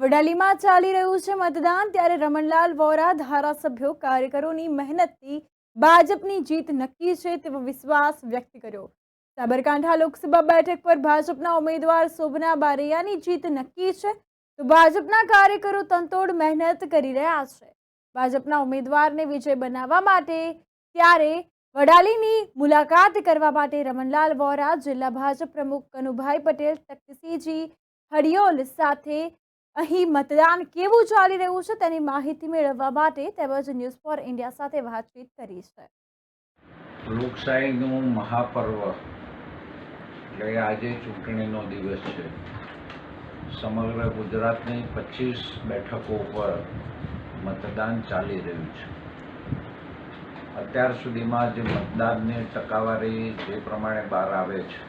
વડાલીમાં ચાલી રહ્યું છે મતદાન, ત્યારે રમણલાલ વોરા ધારાસભ્યો કાર્યકરોની મહેનતથી ભાજપની જીત નક્કી છે તેવો વિશ્વાસ વ્યક્ત કર્યો। સાબરકાંઠા લોકસભા બેઠક પર ભાજપના ઉમેદવાર શોભના બારૈયાની જીત નક્કી છે, તો ભાજપના કાર્યકરો તનતોડ મહેનત કરી રહ્યા છે ભાજપના ઉમેદવારને વિજય બનાવવા માટે। ત્યારે વડાલીની મુલાકાત કરવા માટે રમણલાલ વોરા જિલ્લા ભાજપ પ્રમુખ કનુભાઈ પટેલ, તખ્તસિંહજી હડિયોલ સાથે અહીં મતદાન કેવું ચાલી રહ્યું છે તેની માહિતી મેળવવા માટે તેમજ ન્યૂઝ ફોર ઇન્ડિયા સાથે વાતચીત કરી છે। લોકશાહીનું મહાપર્વ એટલે આજે ચૂંટણીનો દિવસ છે। સમગ્ર ગુજરાતની 25 બેઠકો પર મતદાન ચાલી રહ્યું છે। અત્યાર સુધીમાં જે મતદાનની ટકાવારી જે પ્રમાણે બહાર આવે છે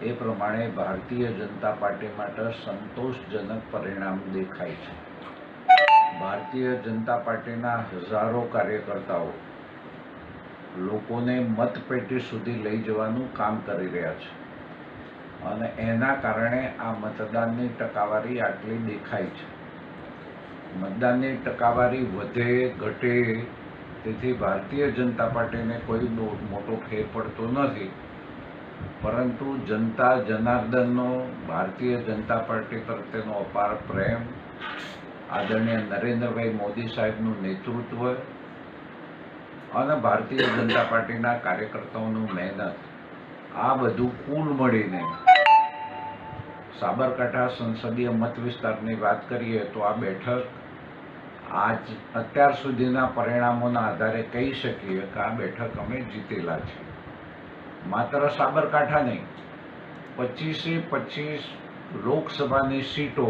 એ પ્રમાણે ભારતીય જનતા પાર્ટી માટે સંતોષજનક પરિણામ દેખાય છે। ભારતીય જનતા પાર્ટીના હજારો કાર્યકર્તાઓ લોકોને મતપેટી સુધી લઈ જવાનું કામ કરી રહ્યા છે અને એના કારણે આ મતદાનની ટકાવારી આટલી દેખાય છે। મતદાનની ટકાવારી વધે ઘટે તેથી ભારતીય જનતા પાર્ટીને કોઈ મોટો ફેર પડતો નથી, પરંતુ જનતા જનાર્દનનો ભારતીય જનતા પાર્ટી પ્રત્યેનો અપાર પ્રેમ, આદરણીય નરેન્દ્રભાઈ મોદી સાહેબનું નેતૃત્વ અને ભારતીય જનતા પાર્ટીના કાર્યકર્તાઓનું મહેનત, આ બધું કુલ મળીને સાબરકાંઠા સંસદીય મત વિસ્તારની વાત કરીએ તો આ બેઠક અત્યાર સુધીના પરિણામોના આધારે કહી શકીએ કે આ બેઠક અમે જીતેલા છીએ। માત્ર સાબરકાંઠા નહીં, 25 લોકસભાની સીટો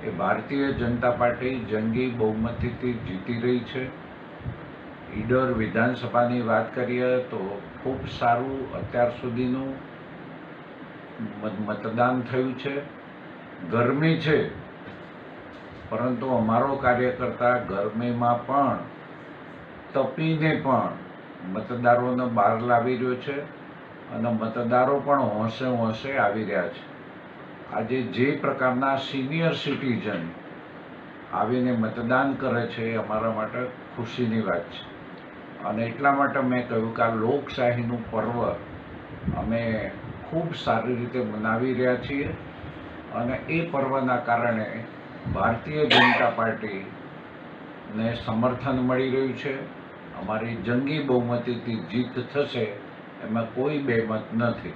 એ ભારતીય જનતા પાર્ટી જંગી બહુમતીથી જીતી રહી છે। ઈડર વિધાનસભાની વાત કરીએ તો ખૂબ સારું અત્યાર સુધીનું મતદાન થયું છે। ગરમી છે, પરંતુ અમારો કાર્યકર્તા ગરમીમાં પણ તપીને પણ મતદારોને બહાર લાવી રહ્યો છે અને મતદારો પણ હોંશે હોંશે આવી રહ્યા છે। આજે જે પ્રકારના સિનિયર સિટીઝન આવીને મતદાન કરે છે એ અમારા માટે ખુશીની વાત છે અને એટલા માટે મેં કહ્યું કે આ લોકશાહીનું પર્વ અમે ખૂબ સારી રીતે મનાવી રહ્યા છીએ અને એ પર્વના કારણે ભારતીય જનતા પાર્ટીને સમર્થન મળી રહ્યું છે। અમારી જંગી બહુમતીથી જીત થશે એમાં કોઈ બેમત નથી।